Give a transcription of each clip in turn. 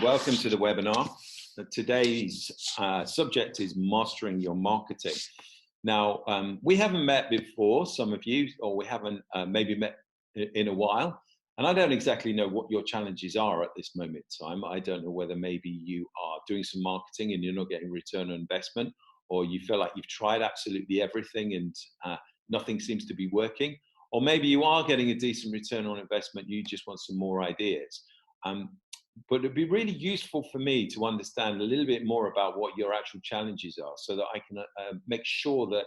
Welcome to the webinar. Today's subject is mastering your marketing. Now, we haven't met before, some of you, or we haven't maybe met in a while. And I don't exactly know what your challenges are at this moment in time. I don't know whether maybe you are doing some marketing and you're not getting return on investment, or you feel like you've tried absolutely everything and nothing seems to be working. Or maybe you are getting a decent return on investment, you just want some more ideas. But it'd be really useful for me to understand a little bit more about what your actual challenges are so that I can make sure that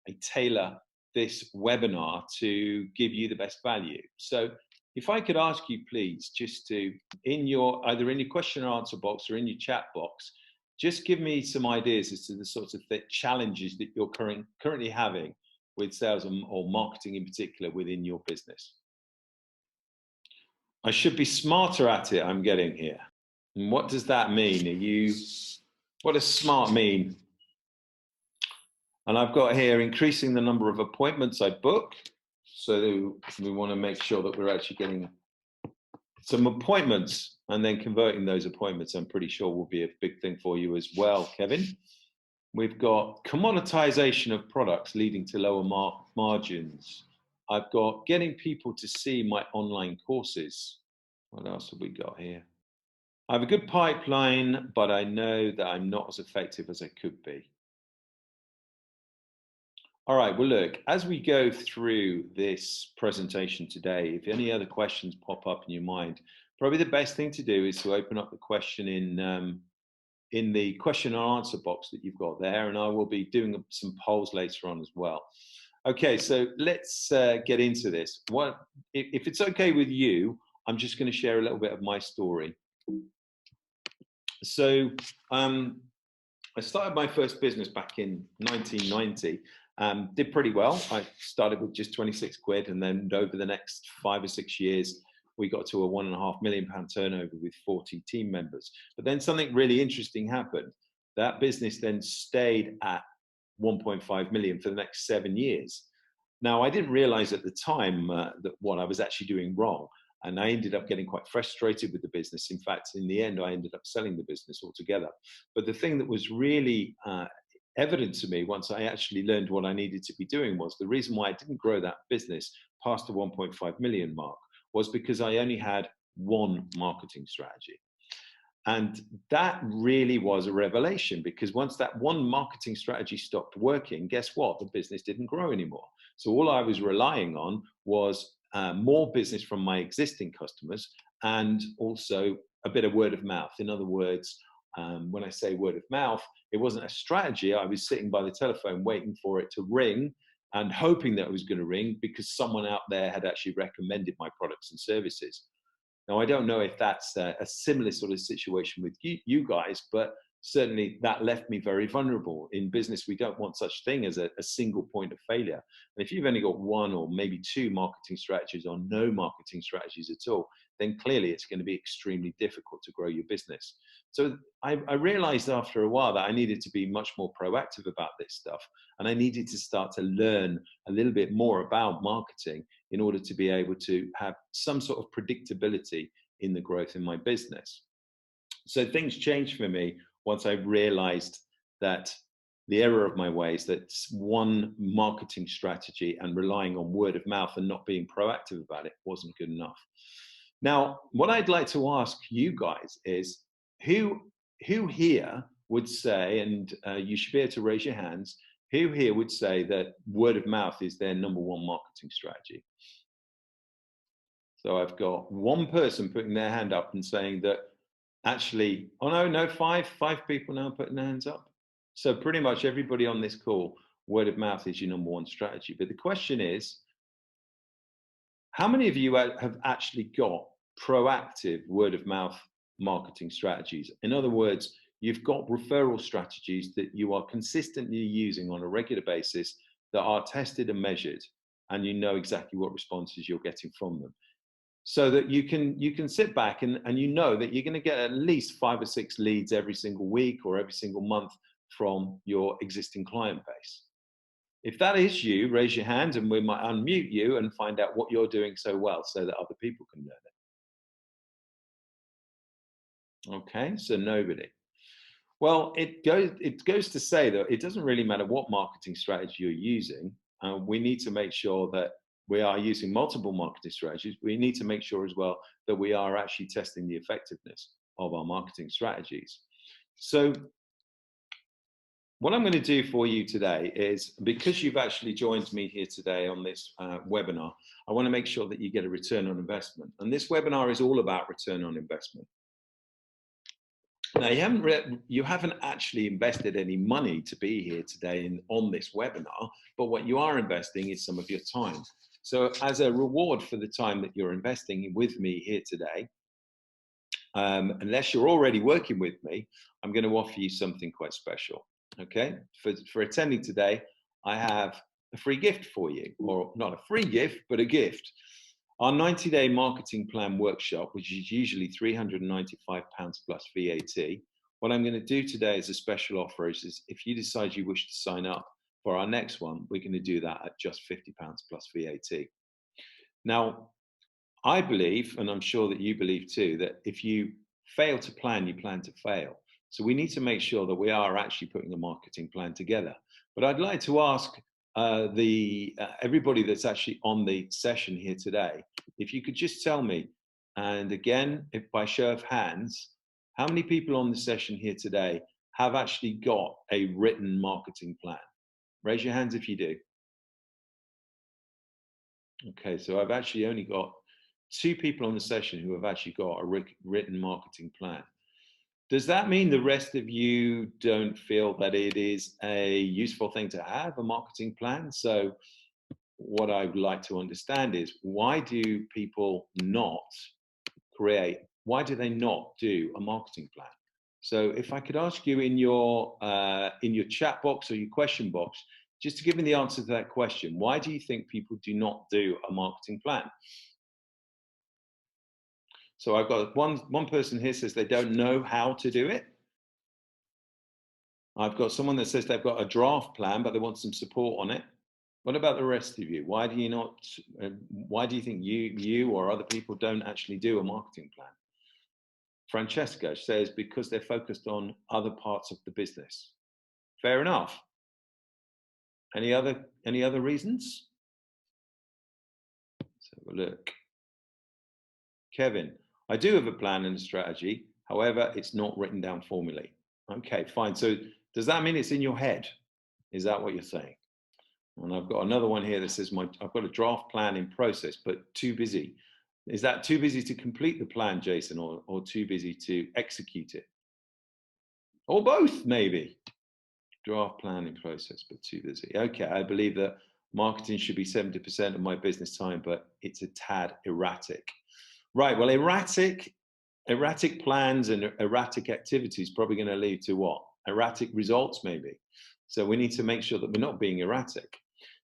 I tailor this webinar to give you the best value. So if I could ask you, please, just to, either in your question and answer box or in your chat box, just give me some ideas as to the sorts of challenges that you're currently having with sales or marketing in particular within your business. I should be smarter at it, I'm getting here. And what does that mean? What does smart mean? And I've got here increasing the number of appointments I book. So we want to make sure that we're actually getting some appointments and then converting those appointments, I'm pretty sure will be a big thing for you as well, Kevin. We've got commoditization of products leading to lower margins. I've got getting people to see my online courses. What else have we got here? I have a good pipeline, but I know that I'm not as effective as I could be. All right, well, look, as we go through this presentation today, if any other questions pop up in your mind, probably the best thing to do is to open up the question in the question and answer box that you've got there, and I will be doing some polls later on as well. Okay, so let's get into this. If it's okay with you, I'm just going to share a little bit of my story. So I started my first business back in 1990. Did pretty well. I started with just 26 quid, and then over the next 5 or 6 years, we got to a £1.5 million turnover with 40 team members. But then something really interesting happened. That business then stayed at 1.5 million for the next 7 years. Now, I didn't realize at the time that what I was actually doing wrong. And I ended up getting quite frustrated with the business. In fact, in the end, I ended up selling the business altogether. But the thing that was really evident to me once I actually learned what I needed to be doing was the reason why I didn't grow that business past the 1.5 million mark was because I only had one marketing strategy. And that really was a revelation, because once that one marketing strategy stopped working, guess what? The business didn't grow anymore. So all I was relying on was more business from my existing customers and also a bit of word of mouth. In other words, when I say word of mouth, it wasn't a strategy. I was sitting by the telephone waiting for it to ring and hoping that it was going to ring because someone out there had actually recommended my products and services. Now, I don't know if that's a similar sort of situation with you guys, but certainly that left me very vulnerable. In business, we don't want such thing as a single point of failure. And if you've only got one or maybe two marketing strategies or no marketing strategies at all, then clearly it's going to be extremely difficult to grow your business. So I realized after a while that I needed to be much more proactive about this stuff. And I needed to start to learn a little bit more about marketing in order to be able to have some sort of predictability in the growth in my business. So things changed for me once I realized that the error of my ways, that one marketing strategy and relying on word of mouth and not being proactive about it wasn't good enough. Now, what I'd like to ask you guys is, who here would say, and you should be able to raise your hands, who here would say that word of mouth is their number one marketing strategy? So I've got one person putting their hand up and saying that actually, oh no, five people now putting their hands up. So pretty much everybody on this call, word of mouth is your number one strategy. But the question is, how many of you have actually got proactive word of mouth marketing strategies? In other words, you've got referral strategies that you are consistently using on a regular basis that are tested and measured, and you know exactly what responses you're getting from them. So that you can sit back and you know that you're going to get at least 5 or 6 leads every single week or every single month from your existing client base. If that is you, raise your hand and we might unmute you and find out what you're doing so well so that other people can learn it. Okay, so nobody. Well, it goes to say that it doesn't really matter what marketing strategy you're using. We need to make sure that we are using multiple marketing strategies. We need to make sure as well that we are actually testing the effectiveness of our marketing strategies. So what I'm going to do for you today is, because you've actually joined me here today on this webinar, I want to make sure that you get a return on investment. And this webinar is all about return on investment. Now, you haven't actually invested any money to be here today on this webinar, but what you are investing is some of your time. So as a reward for the time that you're investing with me here today, unless you're already working with me, I'm going to offer you something quite special. Okay, for attending today, I have a free gift for you, or not a free gift, but a gift. Our 90-day marketing plan workshop, which is usually £395 plus VAT. What I'm going to do today as a special offer is if you decide you wish to sign up for our next one, we're going to do that at just £50 plus VAT. Now, I believe, and I'm sure that you believe too, that if you fail to plan, you plan to fail. So we need to make sure that we are actually putting a marketing plan together. But I'd like to ask everybody that's actually on the session here today, if you could just tell me, and again, if by show of hands, how many people on the session here today have actually got a written marketing plan? Raise your hands if you do. Okay, so I've actually only got 2 people on the session who have actually got a written marketing plan. Does that mean the rest of you don't feel that it is a useful thing to have, a marketing plan? So what I would like to understand is, why do people not why do they not do a marketing plan? So if I could ask you in your chat box or your question box, just to give me the answer to that question, why do you think people do not do a marketing plan? So I've got one person here says they don't know how to do it. I've got someone that says they've got a draft plan, but they want some support on it. What about the rest of you? Why do you not? Why do you think you or other people don't actually do a marketing plan? Francesca says because they're focused on other parts of the business. Fair enough. Any other reasons? Let's have a look. Kevin, I do have a plan and a strategy. However, it's not written down formally. Okay, fine. So does that mean it's in your head? Is that what you're saying? And I've got another one here that says I've got a draft plan in process, but too busy. Is that too busy to complete the plan, Jason, or too busy to execute it? Or both, maybe. Draft plan in process, but too busy. Okay, I believe that marketing should be 70% of my business time, but it's a tad erratic. Right, well, erratic plans and erratic activities probably going to lead to what? Erratic results, maybe. So we need to make sure that we're not being erratic.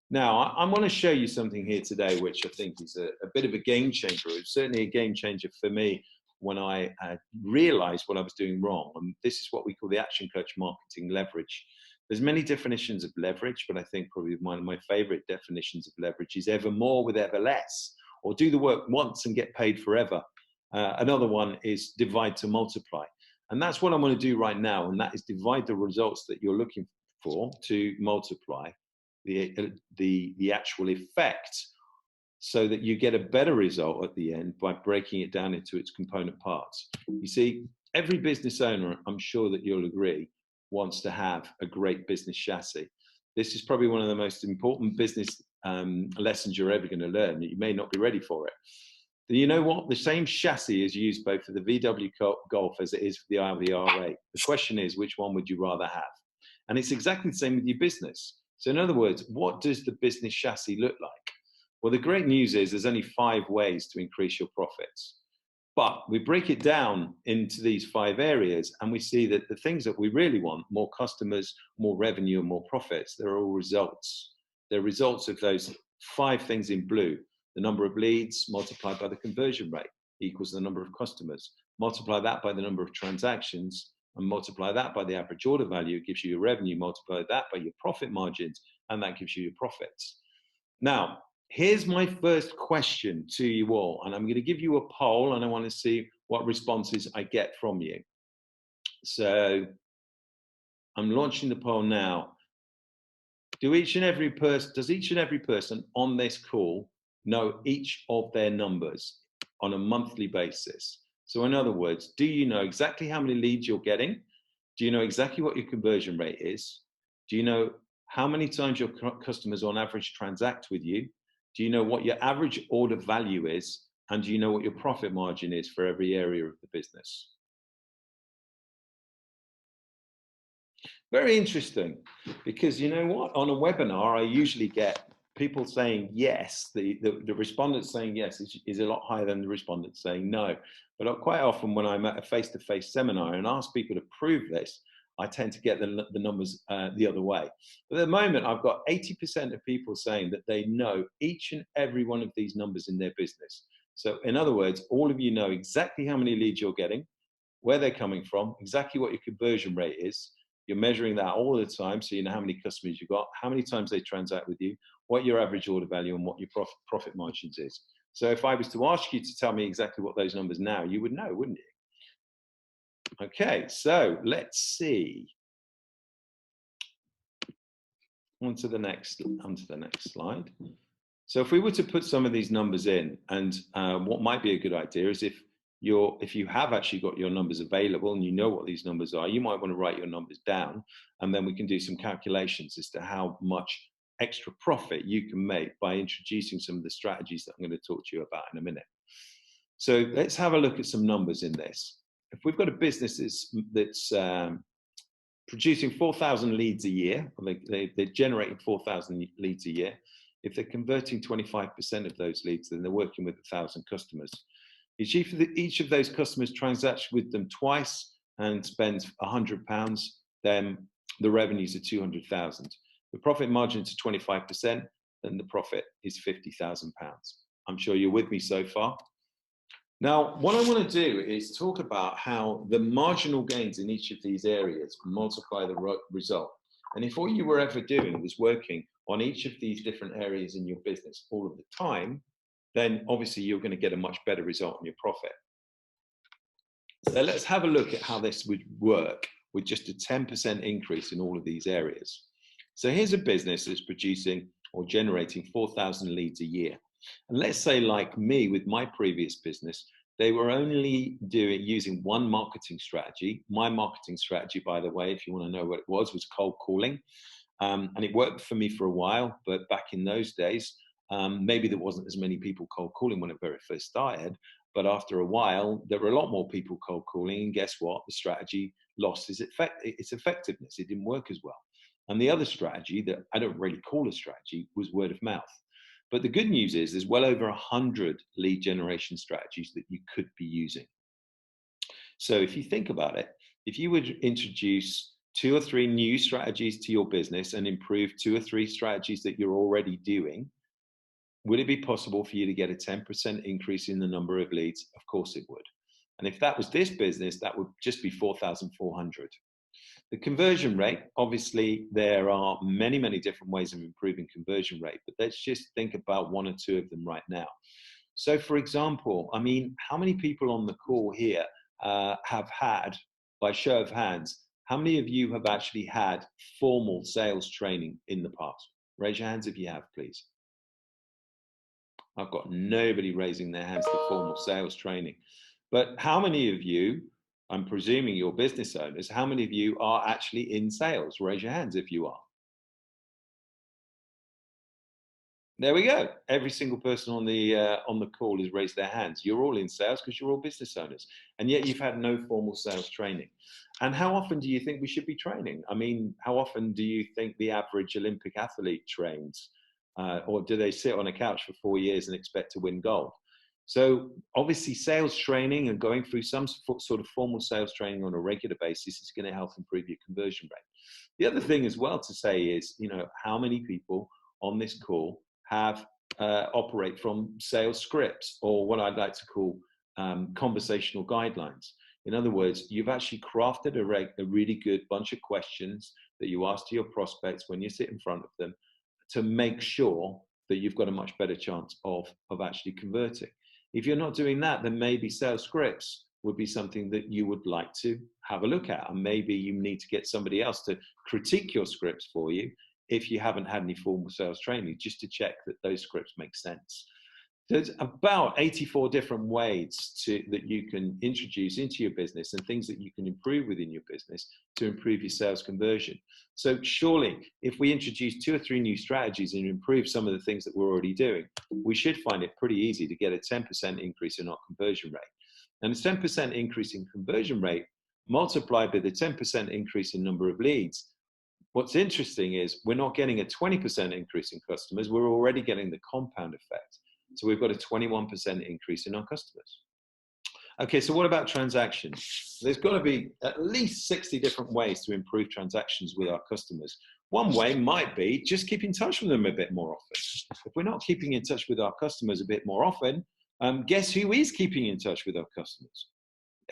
Now, I want to show you something here today, which I think is a bit of a game changer. It was certainly a game changer for me when I realized what I was doing wrong. And this is what we call the Action Coach marketing leverage. There's many definitions of leverage, but I think probably one of my favorite definitions of leverage is ever more with ever less, or do the work once and get paid forever. Another one is divide to multiply. And that's what I'm going to do right now. And that is divide the results that you're looking for to multiply the actual effect, so that you get a better result at the end by breaking it down into its component parts. You see, every business owner, I'm sure that you'll agree, wants to have a great business chassis. This is probably one of the most important business lessons you're ever going to learn. You may not be ready for it. You know what? The same chassis is used both for the VW Golf as it is for the Audi R8. The question is, which one would you rather have? And it's exactly the same with your business. So in other words, what does the business chassis look like? Well, the great news is there's only 5 ways to increase your profits. But we break it down into these 5 areas, and we see that the things that we really want, more customers, more revenue, and more profits, they're all results. They're results of those 5 things in blue. The number of leads multiplied by the conversion rate equals the number of customers. Multiply that by the number of transactions, and multiply that by the average order value. It gives you your revenue. Multiply that by your profit margins, and that gives you your profits. Now, here's my first question to you all, and I'm going to give you a poll, and I want to see what responses I get from you. So I'm launching the poll now. Does each and every person on this call know each of their numbers on a monthly basis? So in other words, do you know exactly how many leads you're getting? Do you know exactly what your conversion rate is? Do you know how many times your customers on average transact with you? Do you know what your average order value is? And do you know what your profit margin is for every area of the business? Very interesting, because you know what? On a webinar, I usually get people saying yes. The respondents saying yes is a lot higher than the respondents saying no. But quite often when I'm at a face-to-face seminar and ask people to prove this, I tend to get the numbers the other way. But at the moment, I've got 80% of people saying that they know each and every one of these numbers in their business. So in other words, all of you know exactly how many leads you're getting, where they're coming from, exactly what your conversion rate is. You're measuring that all the time, so you know how many customers you've got, how many times they transact with you, what your average order value and what your profit margins is. So if I was to ask you to tell me exactly what those numbers now, you would know, wouldn't you? Okay, so let's see. Onto the next slide. So if we were to put some of these numbers in, and what might be a good idea is if you have actually got your numbers available and you know what these numbers are, you might want to write your numbers down, and then we can do some calculations as to how much extra profit you can make by introducing some of the strategies that I'm going to talk to you about in a minute. So let's have a look at some numbers in this. If we've got a business that's producing 4,000 leads a year, they're generating 4,000 leads a year. If they're converting 25% of those leads, then they're working with 1,000 customers. Each of those customers transacts with them twice and spends £100, then the revenues are 200,000. The profit margin to 25%, then the profit is £50,000. I'm sure you're with me so far. Now, what I want to do is talk about how the marginal gains in each of these areas multiply the result. And if all you were ever doing was working on each of these different areas in your business all of the time, then obviously you're going to get a much better result on your profit. So let's have a look at how this would work with just a 10% increase in all of these areas. So here's a business that's producing or generating 4,000 leads a year. And let's say, like me with my previous business, they were only using one marketing strategy. My marketing strategy, by the way, if you want to know what it was cold calling. And it worked for me for a while, but back in those days, maybe there wasn't as many people cold calling when it very first started. But after a while, there were a lot more people cold calling. And guess what? The strategy lost its effectiveness. It didn't work as well. And the other strategy that I don't really call a strategy was word of mouth. But the good news is there's well over 100 lead generation strategies that you could be using. So if you think about it, if you would introduce 2 or 3 new strategies to your business and improve 2 or 3 strategies that you're already doing, would it be possible for you to get a 10% increase in the number of leads? Of course it would. And if that was this business, that would just be 4,400. The conversion rate, obviously, there are many, many different ways of improving conversion rate, but let's just think about 1 or 2 of them right now. So, for example, I mean, how many people on the call here have had, by show of hands, how many of you have actually had formal sales training in the past? Raise your hands if you have, please. I've got nobody raising their hands to formal sales training. But how many of you, I'm presuming you're business owners, how many of you are actually in sales? Raise your hands if you are. There we go. Every single person on the call has raised their hands. You're all in sales because you're all business owners, and yet you've had no formal sales training. And how often do you think we should be training? I mean, how often do you think the average Olympic athlete trains? Or do they sit on a couch for 4 years and expect to win gold? So obviously sales training and going through some sort of formal sales training on a regular basis is going to help improve your conversion rate. The other thing as well to say is, you know, how many people on this call have operate from sales scripts, or what I'd like to call conversational guidelines. In other words, you've actually crafted a really good bunch of questions that you ask to your prospects when you sit in front of them to make sure that you've got a much better chance of actually converting. If you're not doing that, then maybe sales scripts would be something that you would like to have a look at. And maybe you need to get somebody else to critique your scripts for you if you haven't had any formal sales training, just to check that those scripts make sense. There's about 84 different ways that you can introduce into your business and things that you can improve within your business to improve your sales conversion. So surely, if we introduce 2 or 3 new strategies and improve some of the things that we're already doing, we should find it pretty easy to get a 10% increase in our conversion rate. And a 10% increase in conversion rate multiplied by the 10% increase in number of leads. What's interesting is we're not getting a 20% increase in customers, we're already getting the compound effect. So we've got a 21% increase in our customers. Okay, so what about transactions? There's got to be at least 60 different ways to improve transactions with our customers. One way might be just keep in touch with them a bit more often. If we're not keeping in touch with our customers a bit more often, guess who is keeping in touch with our customers?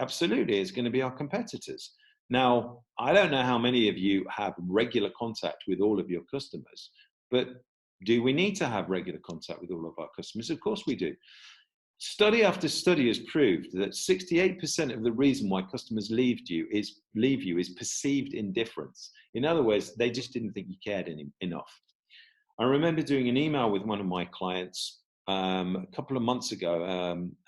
Absolutely, it's going to be our competitors. Now, I don't know how many of you have regular contact with all of your customers, but do we need to have regular contact with all of our customers? Of course we do. Study after study has proved that 68% of the reason why customers leave you is perceived indifference. In other words, they just didn't think you cared enough. I remember doing an email with one of my clients a couple of months ago,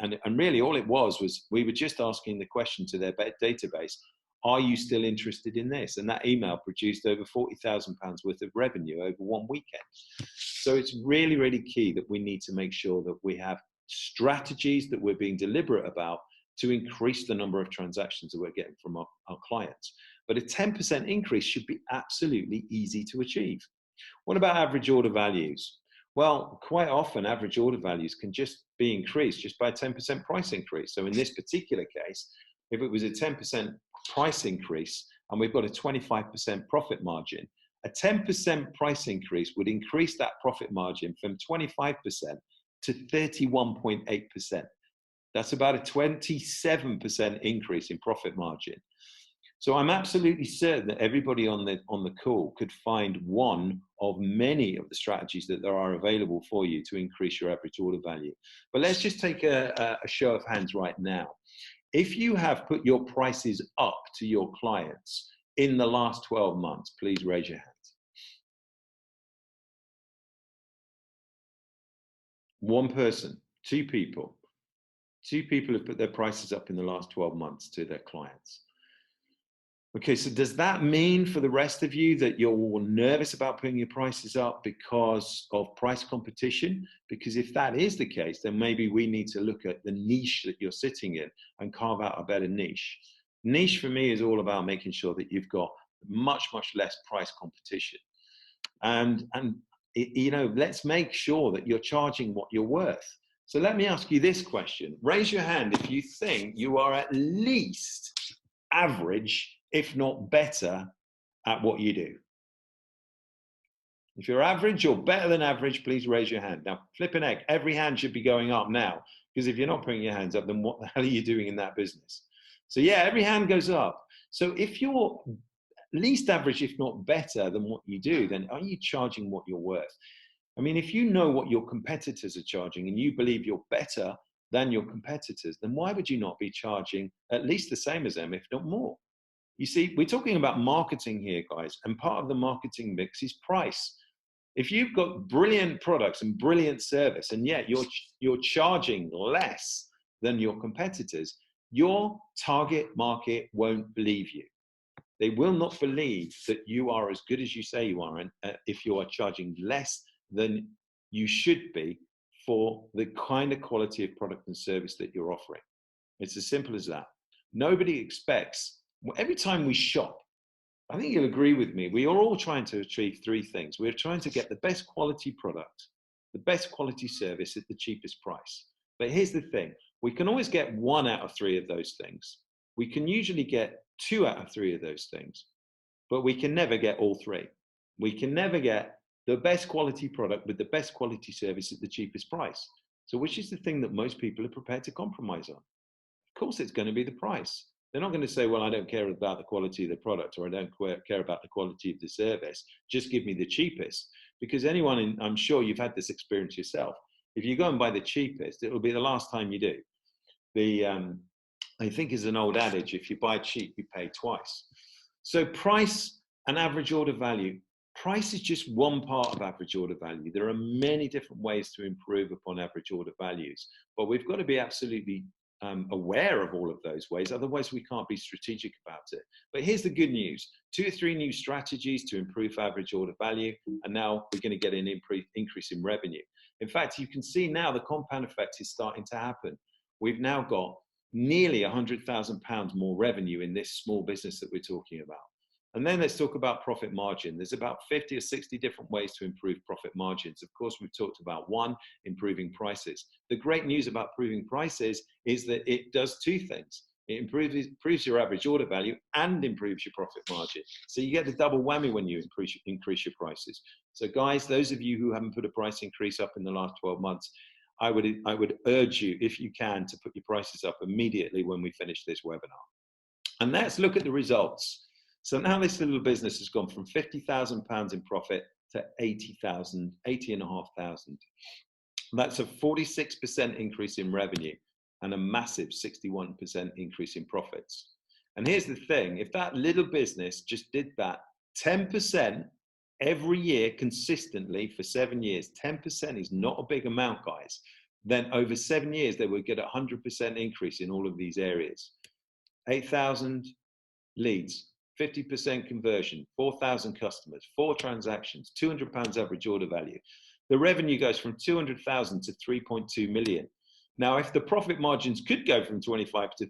and really all it was we were just asking the question to their database, are you still interested in this? And that email produced over £40,000 worth of revenue over one weekend. So it's really, really key that we need to make sure that we have strategies that we're being deliberate about to increase the number of transactions that we're getting from our clients. But a 10% increase should be absolutely easy to achieve. What about average order values? Well, quite often average order values can just be increased just by a 10% price increase. So in this particular case, if it was a 10% price increase and we've got a 25% profit margin, a 10% price increase would increase that profit margin from 25% to 31.8%. That's about a 27% increase in profit margin. So I'm absolutely certain that everybody on the call could find one of many of the strategies that there are available for you to increase your average order value. But let's just take a show of hands right now. If you have put your prices up to your clients in the last 12 months, please raise your hands. One person, 2 people. 2 people have put their prices up in the last 12 months to their clients. Okay, so does that mean for the rest of you that you're nervous about putting your prices up because of price competition? Because if that is the case, then maybe we need to look at the niche that you're sitting in and carve out a better niche. Niche for me is all about making sure that you've got much, much less price competition. And you know, let's make sure that you're charging what you're worth. So let me ask you this question. Raise your hand if you think you are at least average, if not better, at what you do. If you're average or better than average, please raise your hand. Now, flipping heck, every hand should be going up now, because if you're not putting your hands up, then what the hell are you doing in that business? So yeah, every hand goes up. So if you're least average, if not better than what you do, then are you charging what you're worth? I mean, if you know what your competitors are charging and you believe you're better than your competitors, then why would you not be charging at least the same as them, if not more? You see, we're talking about marketing here, guys, and part of the marketing mix is price. If you've got brilliant products and brilliant service, and yet you're charging less than your competitors, your target market won't believe you. They will not believe that you are as good as you say you are, and if you are charging less than you should be for the kind of quality of product and service that you're offering. It's as simple as that. Nobody expects, every time we shop, I think you'll agree with me, we are all trying to achieve 3 things. We're trying to get the best quality product, the best quality service at the cheapest price. But here's the thing, we can always get 1 out of 3 of those things. We can usually get 2 out of 3 of those things, but we can never get all 3. We can never get the best quality product with the best quality service at the cheapest price. So which is the thing that most people are prepared to compromise on? Of course, it's going to be the price. They're not going to say, well, I don't care about the quality of the product, or I don't care about the quality of the service. Just give me the cheapest. Because anyone, I'm sure you've had this experience yourself. If you go and buy the cheapest, it will be the last time you do. I think is an old adage, if you buy cheap, you pay twice. So price and average order value. Price is just one part of average order value. There are many different ways to improve upon average order values, but we've got to be absolutely aware of all of those ways. Otherwise, we can't be strategic about it. But here's the good news. 2 or 3 new strategies to improve average order value, and now we're going to get an increase in revenue. In fact, you can see now the compound effect is starting to happen. We've now got nearly £100,000 more revenue in this small business that we're talking about. And then let's talk about profit margin. There's about 50 or 60 different ways to improve profit margins. Of course, we've talked about one, improving prices. The great news about improving prices is that it does 2 things. It improves your average order value and improves your profit margin. So you get the double whammy when you increase your prices. So guys, those of you who haven't put a price increase up in the last 12 months, I would urge you, if you can, to put your prices up immediately when we finish this webinar. And let's look at the results. So now this little business has gone from £50,000 in profit to 80,500. That's a 46% increase in revenue and a massive 61% increase in profits. And here's the thing, if that little business just did that 10% every year consistently for 7 years, 10% is not a big amount, guys, then over 7 years, they would get a 100% increase in all of these areas. 8,000 leads, 50% conversion, 4,000 customers, 4 transactions, £200 average order value. The revenue goes from 200,000 to 3.2 million. Now, if the profit margins could go from 25% to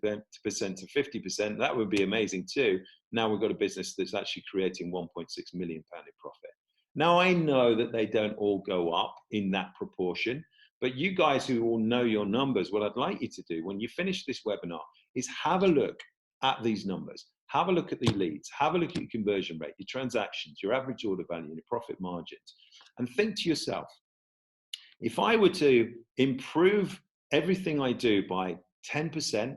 50%, that would be amazing too. Now we've got a business that's actually creating £1.6 million in profit. Now, I know that they don't all go up in that proportion, but you guys who all know your numbers, what I'd like you to do when you finish this webinar is have a look at these numbers. Have a look at the leads, have a look at your conversion rate, your transactions, your average order value, your profit margins, and think to yourself, if I were to improve everything I do by 10%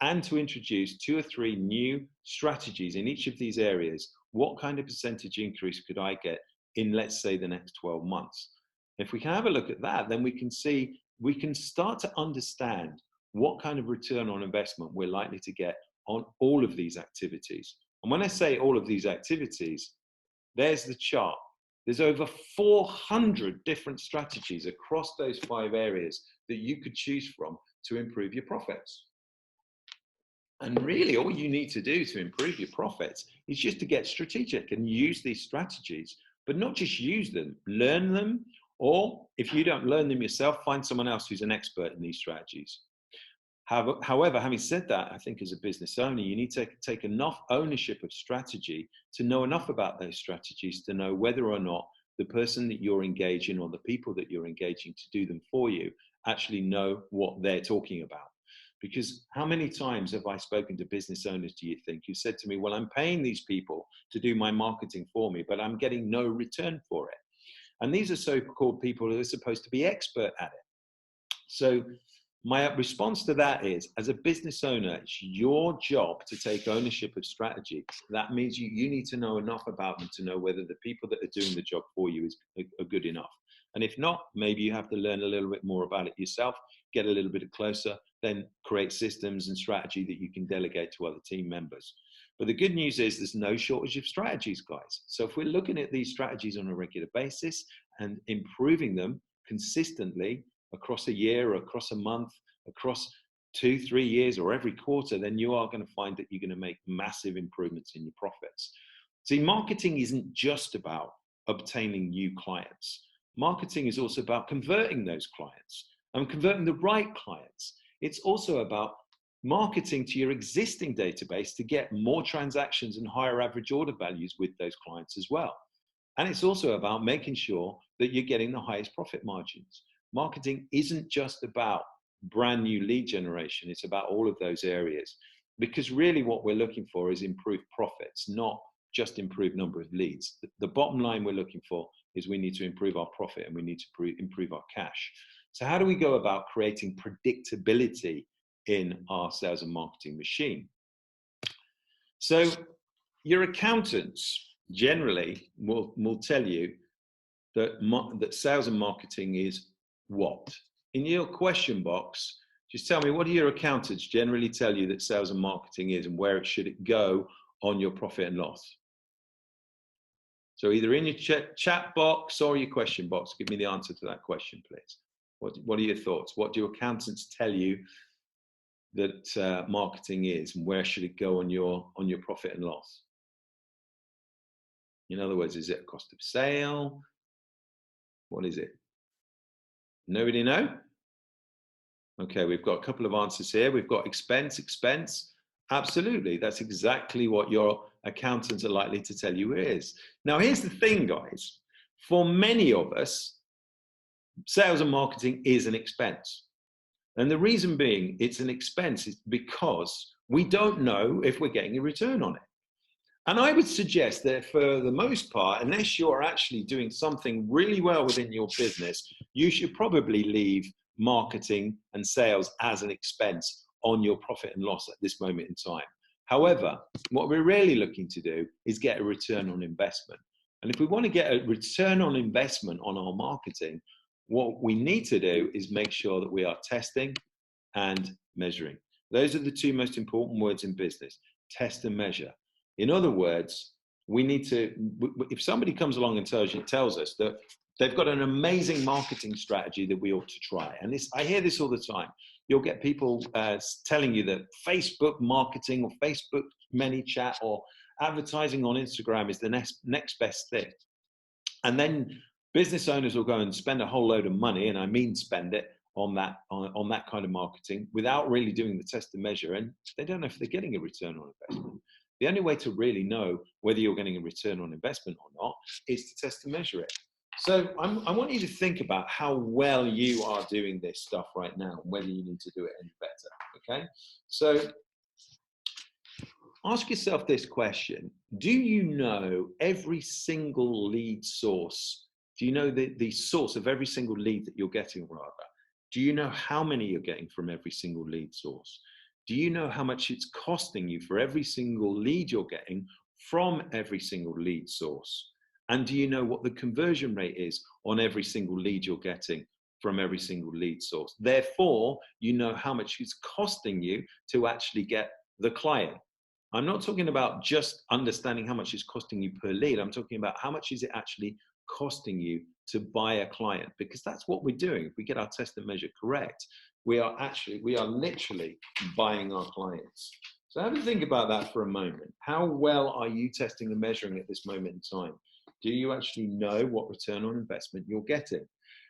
and to introduce 2 or 3 new strategies in each of these areas, what kind of percentage increase could I get in, let's say, the next 12 months? If we can have a look at that, then we can start to understand what kind of return on investment we're likely to get on all of these activities. And when I say all of these activities, there's the chart. There's over 400 different strategies across those 5 areas that you could choose from to improve your profits. And really, all you need to do to improve your profits is just to get strategic and use these strategies, but not just use them, learn them, or if you don't learn them yourself, find someone else who's an expert in these strategies. However, having said that, I think as a business owner, you need to take enough ownership of strategy to know enough about those strategies to know whether or not the person that you're engaging or the people that you're engaging to do them for you actually know what they're talking about. Because how many times have I spoken to business owners, do you think, who said to me, well, I'm paying these people to do my marketing for me, but I'm getting no return for it. And these are so-called people who are supposed to be expert at it. So my response to that is, as a business owner, it's your job to take ownership of strategy. That means you need to know enough about them to know whether the people that are doing the job for you are good enough. And if not, maybe you have to learn a little bit more about it yourself, get a little bit closer, then create systems and strategy that you can delegate to other team members. But the good news is there's no shortage of strategies, guys. So if we're looking at these strategies on a regular basis and improving them consistently across a year, or across a month, across 2-3 years, or every quarter, then you are going to find that you're going to make massive improvements in your profits. See, marketing isn't just about obtaining new clients. Marketing is also about converting those clients and converting the right clients. It's also about marketing to your existing database to get more transactions and higher average order values with those clients as well. And it's also about making sure that you're getting the highest profit margins. Marketing isn't just about brand new lead generation. It's about all of those areas, because really what we're looking for is improved profits, not just improved number of leads. The bottom line we're looking for is we need to improve our profit and we need to improve our cash. So how do we go about creating predictability in our sales and marketing machine? So your accountants generally will tell you that sales and marketing is what? In your question box, Just tell me, what do your accountants generally tell you that sales and marketing is, and where it should go on your profit and loss? So either in your chat box or your question box, give me the answer to that question, please. What are your thoughts? What do accountants tell you that marketing is, and where should it go on your profit and loss? In other words, is it a cost of sale? What is it? Nobody know? Okay, we've got a couple of answers here. We've got expense. Absolutely, that's exactly what your accountants are likely to tell you it is. Now, here's the thing, guys. For many of us, sales and marketing is an expense. And the reason being it's an expense is because we don't know if we're getting a return on it. And I would suggest that for the most part, unless you're actually doing something really well within your business, you should probably leave marketing and sales as an expense on your profit and loss at this moment in time. However, what we're really looking to do is get a return on investment. And if we want to get a return on investment on our marketing, what we need to do is make sure that we are testing and measuring. Those are the two most important words in business: test and measure. In other words, we need to, if somebody comes along and tells us that they've got an amazing marketing strategy that we ought to try, and I hear this all the time. You'll get people telling you that Facebook marketing or Facebook ManyChat or advertising on Instagram is the next best thing. And then business owners will go and spend a whole load of money, and I mean spend it, on that kind of marketing without really doing the test and measure, and they don't know if they're getting a return on investment. The only way to really know whether you're getting a return on investment or not is to test and measure it. So I want you to think about how well you are doing this stuff right now, and whether you need to do it any better, okay? So ask yourself this question: do you know every single lead source? Do you know the source of every single lead that you're getting, rather? Do you know how many you're getting from every single lead source? Do you know how much it's costing you for every single lead you're getting from every single lead source? And do you know what the conversion rate is on every single lead you're getting from every single lead source? Therefore, you know how much it's costing you to actually get the client. I'm not talking about just understanding how much it's costing you per lead. I'm talking about how much is it actually costing you to buy a client, because that's what we're doing. If we get our test and measure correct, we are literally buying our clients. So have a think about that for a moment. How well are you testing and measuring at this moment in time? Do you actually know what return on investment you're getting?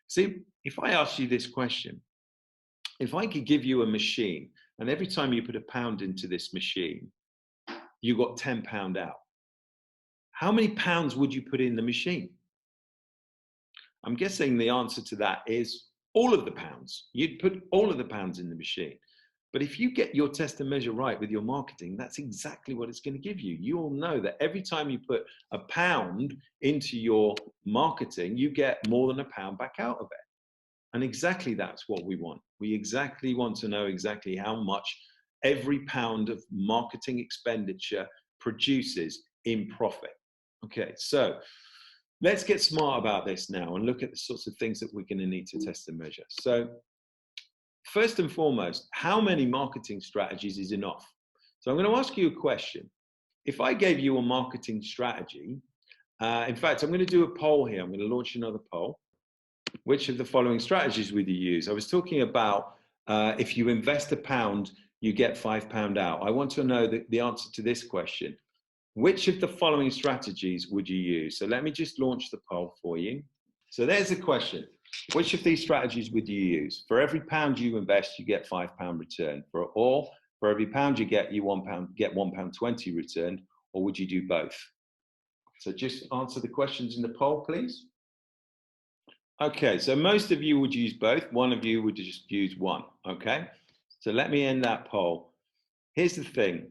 See, if I ask you this question, if I could give you a machine, and every time you put £1 into this machine, you got £10 out, how many pounds would you put in the machine? I'm guessing the answer to that is all of the pounds. You'd put all of the pounds in the machine. But if you get your test and measure right with your marketing, that's exactly what it's going to give you. You all know that every time you put £1 into your marketing, you get more than £1 back out of it. And exactly that's what we want. We exactly want to know exactly how much every pound of marketing expenditure produces in profit. Okay, so let's get smart about this now and look at the sorts of things that we're going to need to test and measure. So first and foremost, how many marketing strategies is enough? So I'm going to ask you a question. If I gave you a marketing strategy, in fact, I'm going to do a poll here. I'm going to launch another poll. Which of the following strategies would you use? I was talking about if you invest £1, you get £5 out. I want to know the answer to this question. Which of the following strategies would you use? So let me just launch the poll for you. So there's the question. Which of these strategies would you use? For every pound you invest, you get £5 return. For every pound you get, you get £1.20 returned, or would you do both? So just answer the questions in the poll, please. Okay, so most of you would use both. One of you would just use one, okay? So let me end that poll. Here's the thing.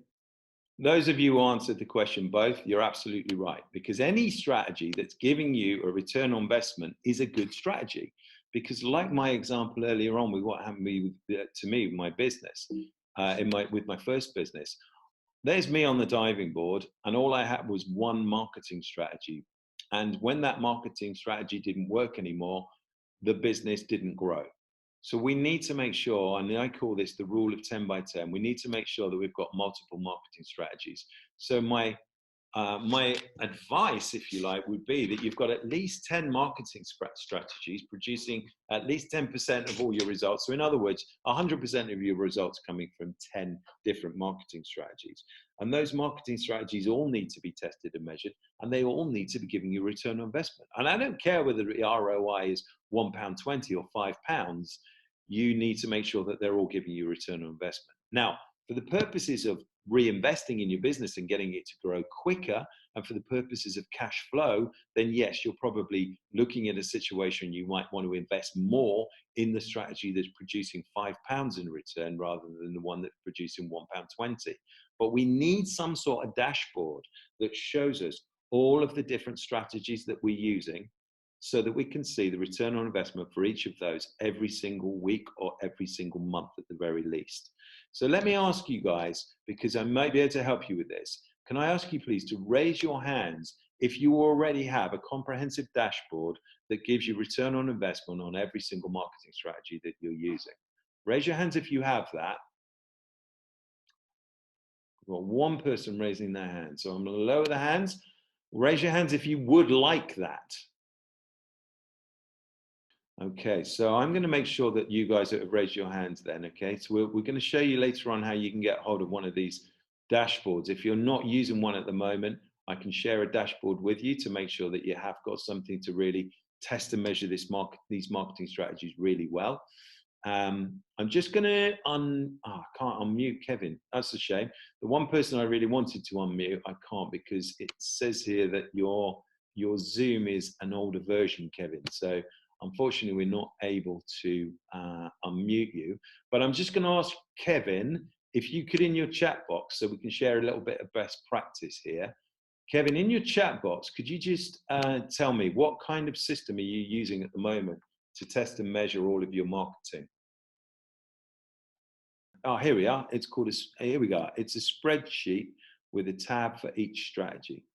Those of you who answered the question both, you're absolutely right, because any strategy that's giving you a return on investment is a good strategy. Because like my example earlier on with what happened to me with my business, with my first business, there's me on the diving board, and all I had was one marketing strategy. And when that marketing strategy didn't work anymore, the business didn't grow. So we need to make sure, and I call this the rule of 10 by 10, we need to make sure that we've got multiple marketing strategies. So my advice, if you like, would be that you've got at least 10 marketing strategies producing at least 10% of all your results. So in other words, 100% of your results coming from 10 different marketing strategies. And those marketing strategies all need to be tested and measured, and they all need to be giving you return on investment. And I don't care whether the ROI is £1.20 or £5, you need to make sure that they're all giving you return on investment. Now, for the purposes of reinvesting in your business and getting it to grow quicker, and for the purposes of cash flow, then yes, you're probably looking at a situation you might want to invest more in the strategy that's producing £5 in return rather than the one that's producing £1.20. But we need some sort of dashboard that shows us all of the different strategies that we're using, so that we can see the return on investment for each of those every single week or every single month at the very least. So let me ask you guys, because I might be able to help you with this, can I ask you please to raise your hands if you already have a comprehensive dashboard that gives you return on investment on every single marketing strategy that you're using? Raise your hands if you have that. We've got one person raising their hand, so I'm going to lower the hands. Raise your hands if you would like that. Okay, so I'm going to make sure that you guys have raised your hands then, okay? So we're going to show you later on how you can get hold of one of these dashboards. If you're not using one at the moment, I can share a dashboard with you to make sure that you have got something to really test and measure these marketing strategies really well. I'm just going to I can't unmute Kevin. That's a shame. The one person I really wanted to unmute, I can't, because it says here that your Zoom is an older version, Kevin. So unfortunately, we're not able to unmute you. But I'm just going to ask Kevin if you could, in your chat box, so we can share a little bit of best practice here. Kevin, in your chat box, could you just tell me what kind of system are you using at the moment to test and measure all of your marketing? Oh, here we are. It's called here we go. It's a spreadsheet with a tab for each strategy.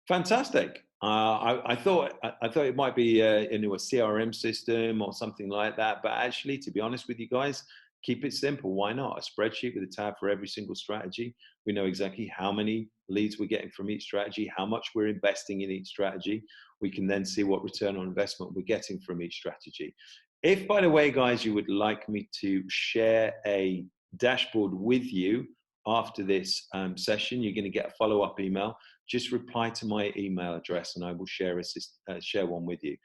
Fantastic. I thought it might be a CRM system or something like that, but actually, to be honest with you guys, keep it simple. Why not? A spreadsheet with a tab for every single strategy. We know exactly how many leads we're getting from each strategy, how much we're investing in each strategy. We can then see what return on investment we're getting from each strategy. If, by the way, guys, you would like me to share a dashboard with you after this session, you're going to get a follow-up email. Just reply to my email address and I will share one with you.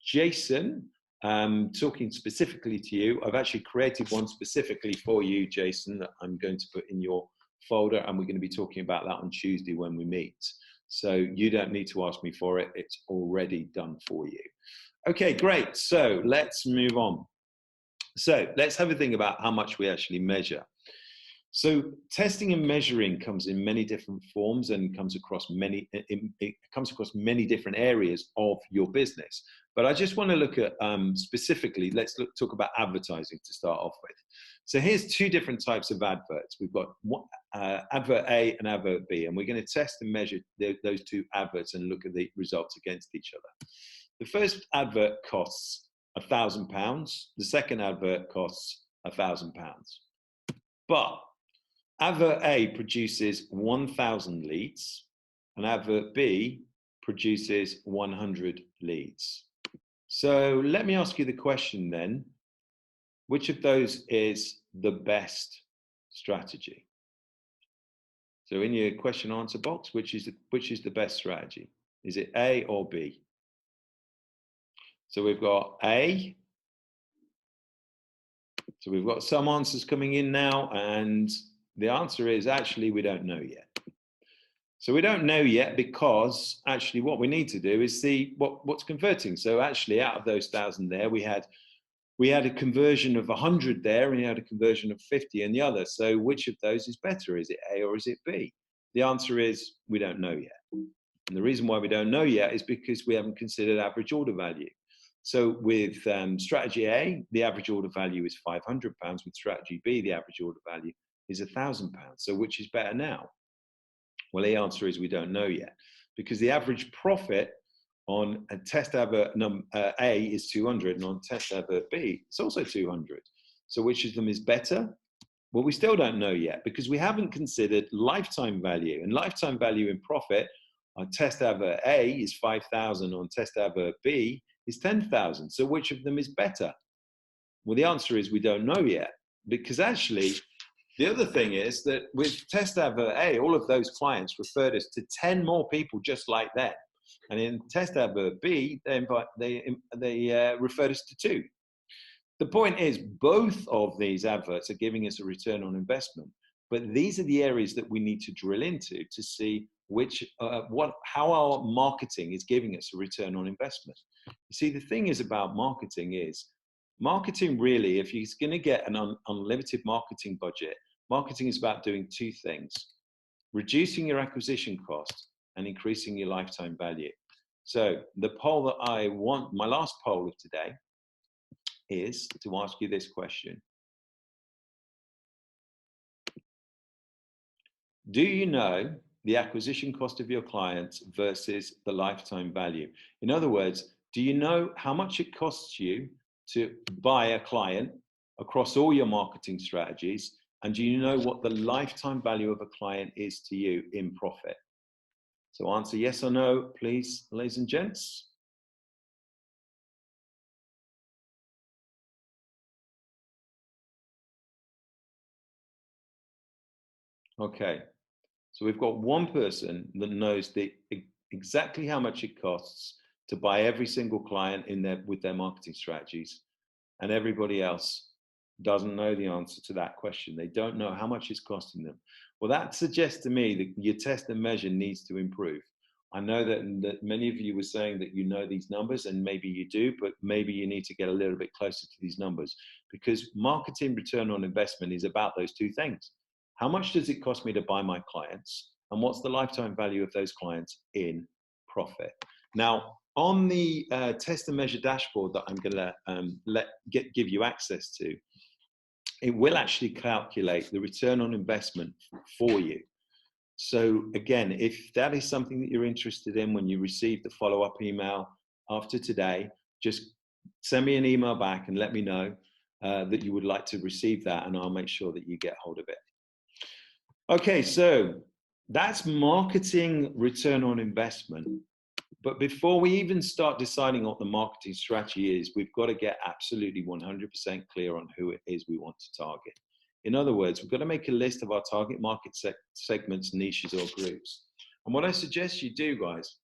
Jason, talking specifically to you, I've actually created one specifically for you, Jason, that I'm going to put in your folder, and we're going to be talking about that on Tuesday when we meet. So you don't need to ask me for it. It's already done for you. Okay, great. So let's move on. So let's have a think about how much we actually measure. So testing and measuring comes in many different forms and comes across many different areas of your business. But I just want to look at specifically, talk about advertising to start off with. So here's two different types of adverts. We've got advert A and advert B, and we're going to test and measure those two adverts and look at the results against each other. The first advert costs £1,000. The second advert costs £1,000. But advert A produces 1,000 leads and advert B produces 100 leads. So let me ask you the question then, which of those is the best strategy? So in your question answer box, which is the best strategy? Is it A or B? So we've got A. So we've got some answers coming in now, and the answer is actually we don't know yet. So we don't know yet because actually what we need to do is see what's converting. So actually out of those 1,000 there, we had a conversion of 100 there, and we had a conversion of 50 in the other. So which of those is better? Is it A or is it B? The answer is we don't know yet. And the reason why we don't know yet is because we haven't considered average order value. So with strategy A, the average order value is £500. With strategy B, the average order value is £1,000. So which is better now? Well, the answer is we don't know yet, because the average profit On a test advert A is 200, and on test advert B, it's also 200. So which of them is better? Well, we still don't know yet because we haven't considered lifetime value. And lifetime value in profit on test advert A is 5,000, on test advert B is 10,000. So which of them is better? Well, the answer is we don't know yet, because actually the other thing is that with test advert A, all of those clients referred us to 10 more people just like that. And in test advert B, they referred us to 2. The point is, both of these adverts are giving us a return on investment, but these are the areas that we need to drill into to see how our marketing is giving us a return on investment. You see, the thing is about marketing really, if you're going to get an unlimited marketing budget, marketing is about doing 2 things: reducing your acquisition cost and increasing your lifetime value. So the poll that I want, my last poll of today, is to ask you this question. Do you know the acquisition cost of your clients versus the lifetime value? In other words, do you know how much it costs you to buy a client across all your marketing strategies? And do you know what the lifetime value of a client is to you in profit? So answer yes or no, please, ladies and gents. Okay, so we've got one person that knows exactly how much it costs to buy every single client with their marketing strategies, and everybody else doesn't know the answer to that question. They don't know how much it's costing them. Well, that suggests to me that your test and measure needs to improve. I know that many of you were saying that you know these numbers, and maybe you do, but maybe you need to get a little bit closer to these numbers, because marketing return on investment is about those 2 things. How much does it cost me to buy my clients? And what's the lifetime value of those clients in profit? Now, on the test and measure dashboard that I'm going to give you access to, it will actually calculate the return on investment for you. So again, if that is something that you're interested in when you receive the follow-up email after today, just send me an email back and let me know that you would like to receive that, and I'll make sure that you get hold of it. Okay, so that's marketing return on investment. But before we even start deciding what the marketing strategy is, we've got to get absolutely 100% clear on who it is we want to target. In other words, we've got to make a list of our target market segments, niches, or groups. And what I suggest you do, guys,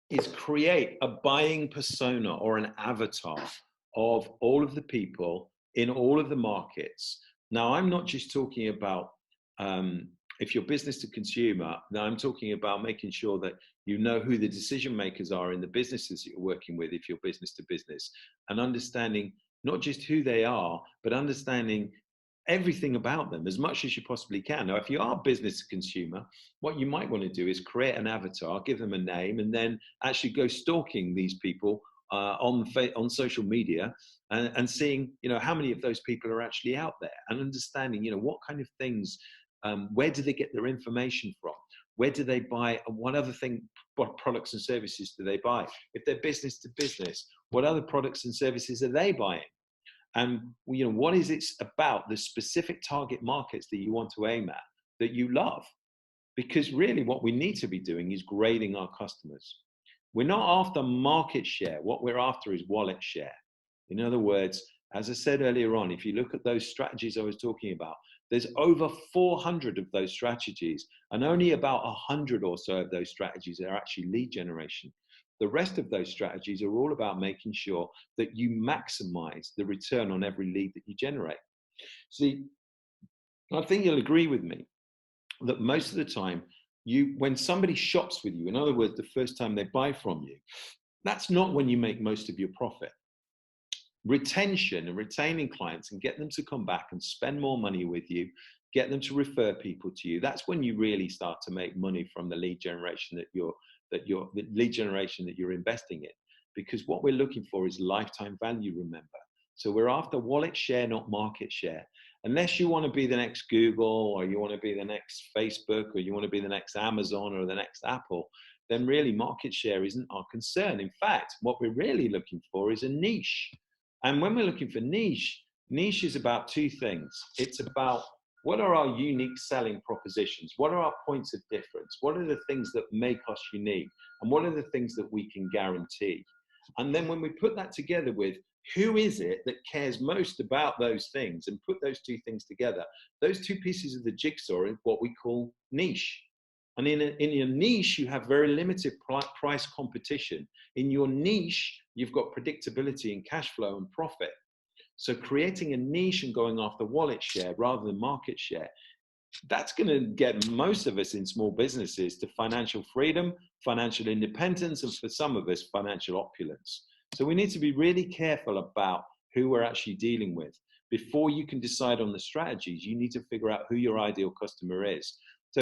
is create a buying persona or an avatar of all of the people in all of the markets. Now, I'm not just talking about if you're business to consumer. Now, I'm talking about making sure that you know who the decision makers are in the businesses that you're working with if you're business to business, and understanding not just who they are, but understanding everything about them as much as you possibly can. Now, if you are business to consumer, what you might want to do is create an avatar, give them a name, and then actually go stalking these people on social media and seeing, how many of those people are actually out there, and understanding, what kind of things, where do they get their information from? Where do they buy? What products and services do they buy? If they're business to business, what other products and services are they buying? And what is it about the specific target markets that you want to aim at that you love? Because really what we need to be doing is grading our customers. We're not after market share. What we're after is wallet share. In other words, as I said earlier on, if you look at those strategies I was talking about, there's over 400 of those strategies, and only about 100 or so of those strategies are actually lead generation. The rest of those strategies are all about making sure that you maximize the return on every lead that you generate. See, I think you'll agree with me that most of the time, when somebody shops with you, in other words, the first time they buy from you, that's not when you make most of your profit. Retention and retaining clients and get them to come back and spend more money with you, get them to refer people to you, that's when you really start to make money from the lead generation that you're investing in. Because what we're looking for is lifetime value, remember. So we're after wallet share, not market share. Unless you want to be the next Google, or you want to be the next Facebook, or you want to be the next Amazon or the next Apple, then really market share isn't our concern. In fact, what we're really looking for is a niche. And when we're looking for niche is about two things. It's about what are our unique selling propositions? What are our points of difference? What are the things that make us unique? And what are the things that we can guarantee? And then when we put that together with who is it that cares most about those things and put those two things together, those two pieces of the jigsaw are what we call niche. And in your niche, you have very limited price competition. In your niche, you've got predictability in cash flow and profit. So creating a niche and going after wallet share rather than market share, that's going to get most of us in small businesses to financial freedom, financial independence, and for some of us, financial opulence. So we need to be really careful about who we're actually dealing with. Before you can decide on the strategies, you need to figure out who your ideal customer is. So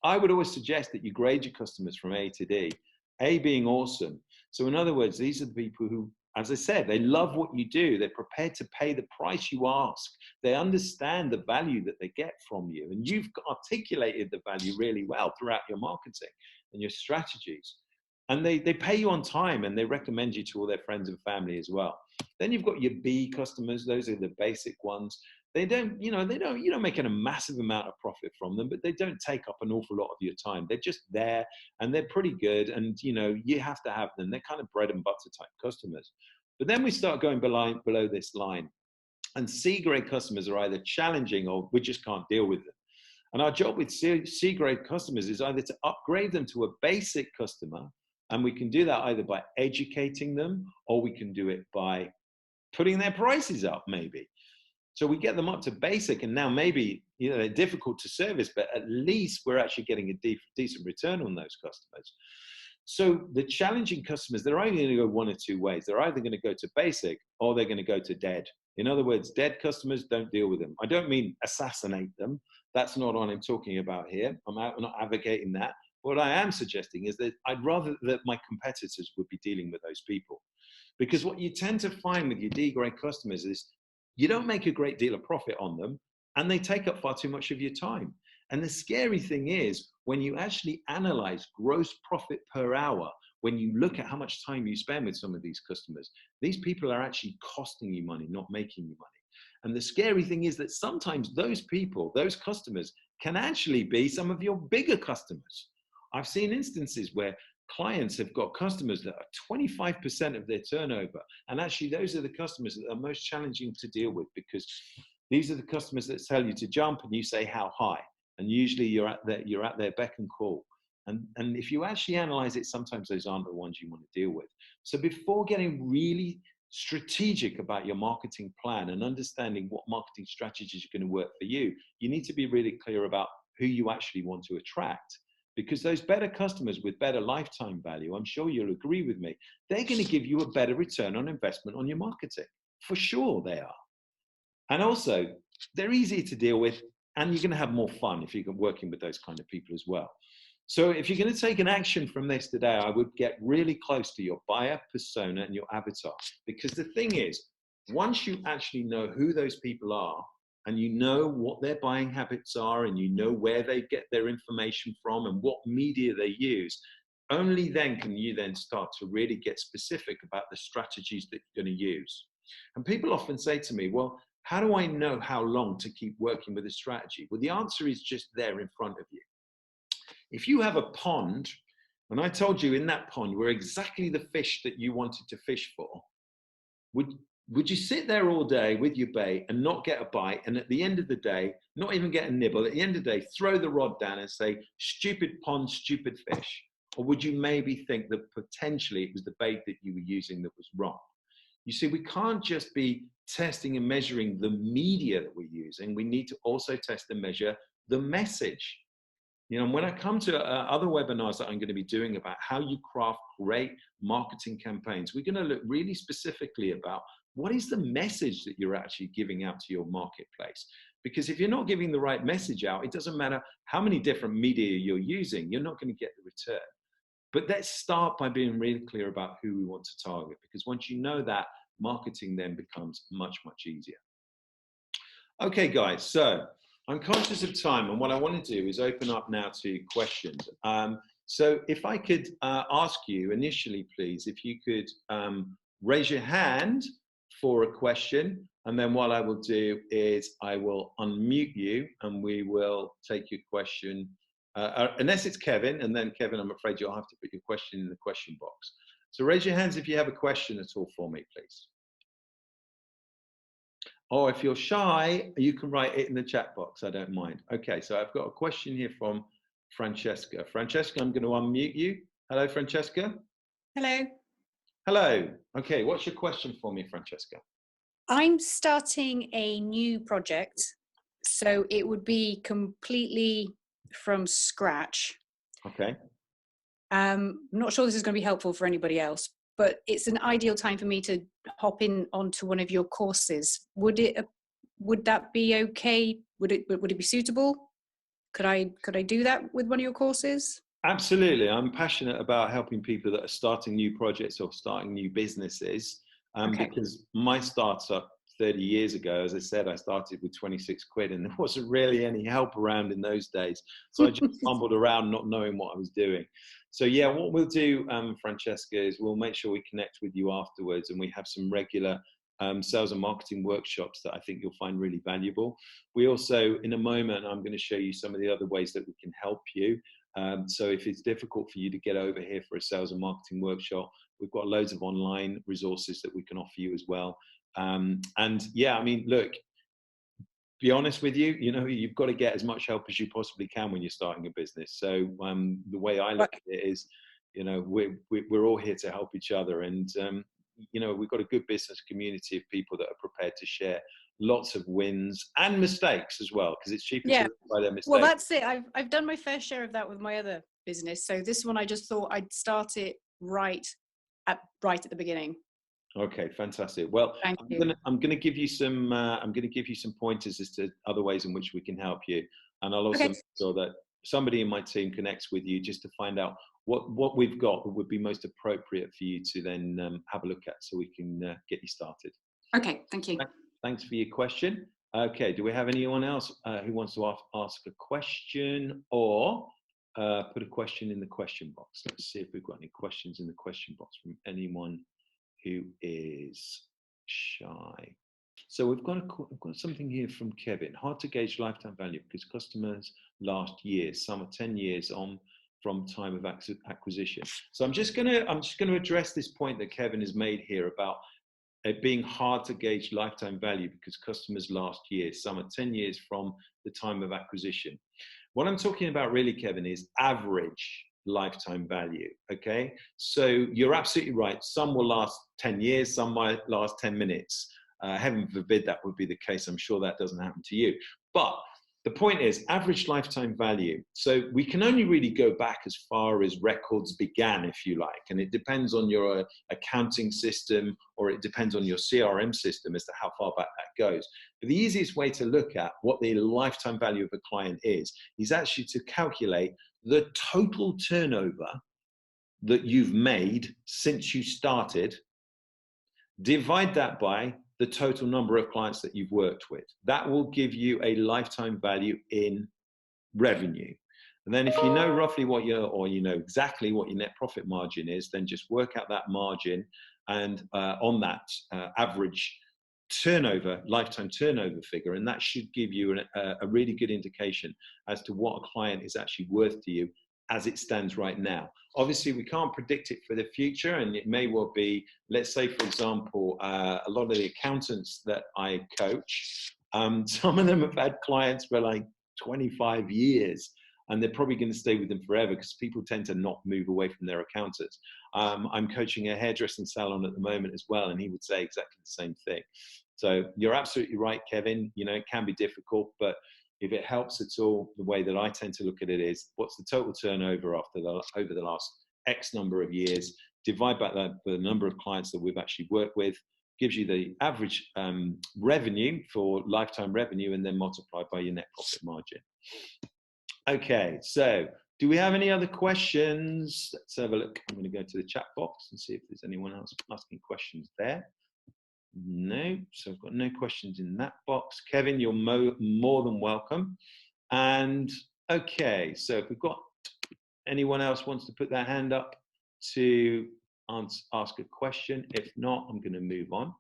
I would always suggest that you grade your customers from A to D, A being awesome. So in other words, these are the people who, as I said, they love what you do. They're prepared to pay the price you ask. They understand the value that they get from you. And you've articulated the value really well throughout your marketing and your strategies. And they pay you on time and they recommend you to all their friends and family as well. Then you've got your B customers. Those are the basic ones. They don't, you're not making a massive amount of profit from them, but they don't take up an awful lot of your time. They're just there and they're pretty good. And, you have to have them. They're kind of bread and butter type customers. But then we start going below this line. And C-grade customers are either challenging or we just can't deal with them. And our job with C-grade customers is either to upgrade them to a basic customer, and we can do that either by educating them or we can do it by putting their prices up maybe. So we get them up to basic, and now maybe they're difficult to service, but at least we're actually getting a decent return on those customers. So the challenging customers, they're only going to go one or two ways. They're either going to go to basic or they're going to go to dead. In other words, dead customers, don't deal with them. I don't mean assassinate them. That's not what I'm talking about here. I'm not advocating that. What I am suggesting is that I'd rather that my competitors would be dealing with those people. Because what you tend to find with your D-grade customers is you don't make a great deal of profit on them, and they take up far too much of your time. And the scary thing is, when you actually analyze gross profit per hour, when you look at how much time you spend with some of these customers, these people are actually costing you money, not making you money. And the scary thing is that sometimes those people, those customers, can actually be some of your bigger customers. I've seen instances where clients have got customers that are 25% of their turnover. And actually, those are the customers that are most challenging to deal with, because these are the customers that tell you to jump and you say how high. And usually you're at their beck and call. And if you actually analyze it, sometimes those aren't the ones you want to deal with. So before getting really strategic about your marketing plan and understanding what marketing strategies are going to work for you, you need to be really clear about who you actually want to attract. Because those better customers with better lifetime value, I'm sure you'll agree with me, they're going to give you a better return on investment on your marketing. For sure they are. And also, they're easier to deal with, and you're going to have more fun if you're working with those kind of people as well. So if you're going to take an action from this today, I would get really close to your buyer persona and your avatar. Because the thing is, once you actually know who those people are, and you know what their buying habits are, and you know where they get their information from and what media they use, only then can you then start to really get specific about the strategies that you're going to use. And people often say to me, well, how do I know how long to keep working with a strategy? Well, the answer is just there in front of you. If you have a pond, and I told you in that pond were exactly the fish that you wanted to fish for, would you sit there all day with your bait and not get a bite, and at the end of the day, not even get a nibble, at the end of the day, throw the rod down and say, stupid pond, stupid fish? Or would you maybe think that potentially it was the bait that you were using that was wrong? You see, we can't just be testing and measuring the media that we're using. We need to also test and measure the message. When I come to other webinars that I'm going to be doing about how you craft great marketing campaigns, we're going to look really specifically about what is the message that you're actually giving out to your marketplace. Because if you're not giving the right message out, it doesn't matter how many different media you're using, you're not going to get the return. But let's start by being really clear about who we want to target, because once you know that, marketing then becomes much, much easier. Okay, guys, so I'm conscious of time, and what I want to do is open up now to questions. So if I could ask you initially, please, if you could raise your hand for a question, and then what I will do is I will unmute you and we will take your question, unless it's Kevin, and then Kevin, I'm afraid you'll have to put your question in the question box. So raise your hands if you have a question at all for me, please. Or if you're shy, you can write it in the chat box. I don't mind. Okay, so I've got a question here from Francesca. Francesca, I'm going to unmute you. Hello, Francesca. Hello. Hello. Okay, what's your question for me, Francesca? I'm starting a new project, so it would be completely from scratch. Okay. I'm not sure this is going to be helpful for anybody else, but it's an ideal time for me to hop in onto one of your courses. Would that be okay? Would it be suitable? Could I do that with one of your courses? Absolutely. I'm passionate about helping people that are starting new projects or starting new businesses, Okay. because my startup 30 years ago, as I said, I started with 26 quid and there wasn't really any help around in those days. So I just stumbled around not knowing what I was doing. So yeah, what we'll do, Francesca, is we'll make sure we connect with you afterwards, and we have some regular sales and marketing workshops that I think you'll find really valuable. We also, in a moment, I'm going to show you some of the other ways that we can help you. So if it's difficult for you to get over here for a sales and marketing workshop, we've got loads of online resources that we can offer you as well. And yeah, I mean, look, be honest with you, you've got to get as much help as you possibly can when you're starting a business. So the way I look at it is, we're all here to help each other. And, we've got a good business community of people that are prepared to share lots of wins and mistakes as well, because it's cheaper to learn by their mistakes. Well, that's it. I've done my fair share of that with my other business. So this one, I just thought I'd start it right at the beginning. Okay, fantastic. Well, I'm going to give you some pointers as to other ways in which we can help you, and I'll also make sure that somebody in my team connects with you just to find out what we've got that would be most appropriate for you to then have a look at, so we can get you started. Okay, thank you. Thanks for your question. Okay, do we have anyone else who wants to ask a question or put a question in the question box? Let's see if we've got any questions in the question box from anyone who is shy. So we've got something here from Kevin. Hard to gauge lifetime value because customers last years, some are 10 years on from time of acquisition. So I'm just going to address this point that Kevin has made here about it being hard to gauge lifetime value because customers last year, some are 10 years from the time of acquisition. What I'm talking about really, Kevin, is average lifetime value. Okay, so you're absolutely right. Some will last 10 years, some might last 10 minutes. Heaven forbid that would be the case. I'm sure that doesn't happen to you. But the point is average lifetime value. So we can only really go back as far as records began, if you like. And it depends on your accounting system, or it depends on your CRM system as to how far back that goes. But the easiest way to look at what the lifetime value of a client is actually to calculate the total turnover that you've made since you started, divide that by the total number of clients that you've worked with. That will give you a lifetime value in revenue. And then if you know roughly what exactly what your net profit margin is, then just work out that margin and on that average turnover, lifetime turnover figure, and that should give you a really good indication as to what a client is actually worth to you as it stands right now. Obviously, we can't predict it for the future, and it may well be, let's say, for example, a lot of the accountants that I coach, some of them have had clients for like 25 years, and they're probably going to stay with them forever because people tend to not move away from their accountants. I'm coaching a hairdressing salon at the moment as well, and he would say exactly the same thing. So you're absolutely right, Kevin. It can be difficult, but if it helps at all, the way that I tend to look at it is, what's the total turnover over the last X number of years, divide by the number of clients that we've actually worked with, gives you the average revenue for lifetime revenue, and then multiplied by your net profit margin. Okay, so do we have any other questions? Let's have a look. I'm going to go to the chat box and see if there's anyone else asking questions there. No, so I've got no questions in that box. Kevin, you're more than welcome. And okay, so if we've got anyone else wants to put their hand up to ask a question? If not, I'm going to move on.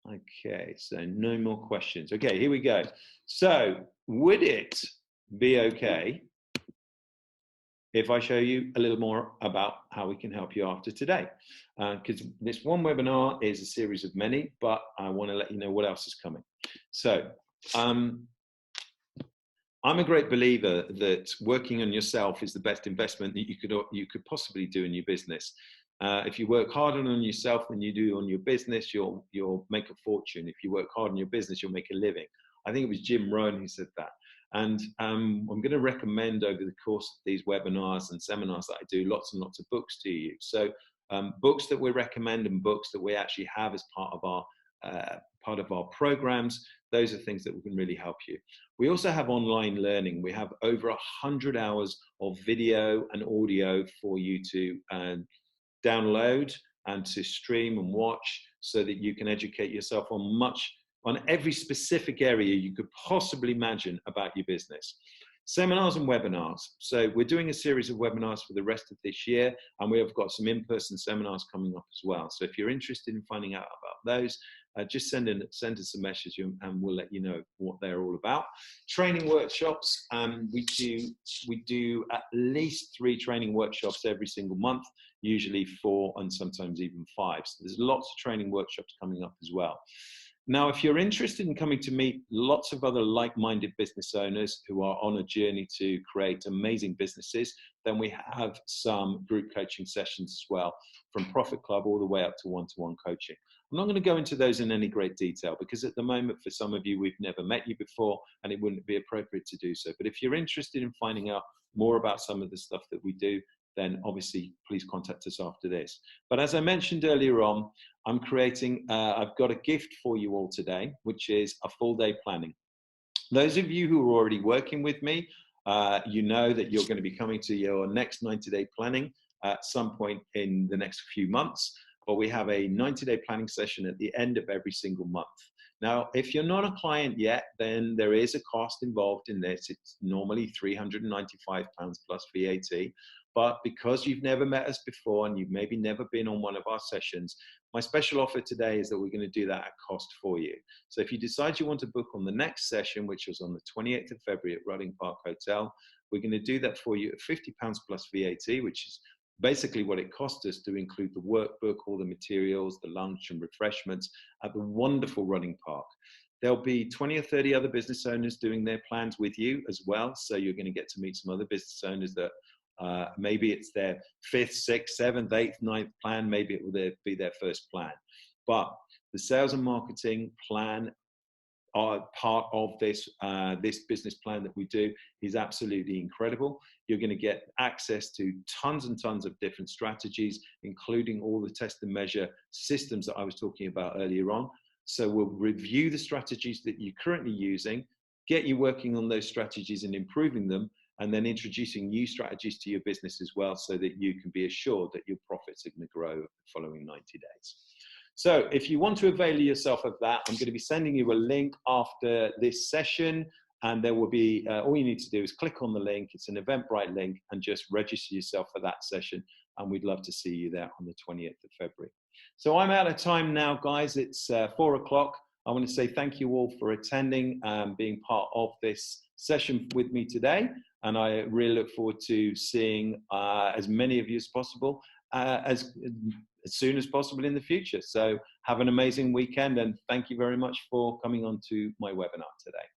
Okay, so no more questions. Okay, here we go. So would it be okay if I show you a little more about how we can help you after today? Because this one webinar is a series of many, but I want to let you know what else is coming. So I'm a great believer that working on yourself is the best investment that you could possibly do in your business. If you work harder on yourself than you do on your business, you'll make a fortune. If you work hard on your business, you'll make a living. I think it was Jim Rohn who said that. And I'm going to recommend over the course of these webinars and seminars that I do lots and lots of books to you. So books that we recommend and books that we actually have as part of our programs, those are things that can really help you. We also have online learning. We have over 100 hours of video and audio for you to download and to stream and watch, so that you can educate yourself on every specific area you could possibly imagine about your business. Seminars and webinars. So we're doing a series of webinars for the rest of this year, and we have got some in-person seminars coming up as well. So if you're interested in finding out about those, just send us a message and we'll let you know what they're all about. Training workshops. We do at least 3 training workshops every single month, usually 4 and sometimes even 5. So there's lots of training workshops coming up as well. Now, if you're interested in coming to meet lots of other like-minded business owners who are on a journey to create amazing businesses, then we have some group coaching sessions as well, from Profit Club all the way up to one-to-one coaching. I'm not going to go into those in any great detail, because at the moment, for some of you, we've never met you before and it wouldn't be appropriate to do so. But if you're interested in finding out more about some of the stuff that we do, then obviously please contact us after this. But as I mentioned earlier on, I'm creating, I've got a gift for you all today, which is a full day planning. Those of you who are already working with me, you know that you're going to be coming to your next 90-day planning at some point in the next few months. But we have a 90-day planning session at the end of every single month. Now, if you're not a client yet, then there is a cost involved in this. It's normally £395 plus VAT. But because you've never met us before and you've maybe never been on one of our sessions, my special offer today is that we're going to do that at cost for you. So if you decide you want to book on the next session, which is on the 28th of February at Reading Park Hotel, we're going to do that for you at £50 plus VAT, which is basically what it cost us to include the workbook, all the materials, the lunch and refreshments at the wonderful Reading Park. There'll be 20 or 30 other business owners doing their plans with you as well. So you're going to get to meet some other business owners that maybe it's their 5th, 6th, 7th, 8th, 9th plan. Maybe it will be their first plan. But the sales and marketing plan are part of this business plan that we do is absolutely incredible. You're going to get access to tons and tons of different strategies, including all the test and measure systems that I was talking about earlier on. So we'll review the strategies that you're currently using, get you working on those strategies and improving them, and then introducing new strategies to your business as well, so that you can be assured that your profits are going to grow the following 90 days. So if you want to avail yourself of that, I'm going to be sending you a link after this session, and there will be, all you need to do is click on the link. It's an Eventbrite link, and just register yourself for that session. And we'd love to see you there on the 20th of February. So I'm out of time now, guys. It's 4 o'clock. I want to say thank you all for attending and being part of this session with me today. And I really look forward to seeing as many of you as possible as soon as possible in the future. So have an amazing weekend, and thank you very much for coming on to my webinar today.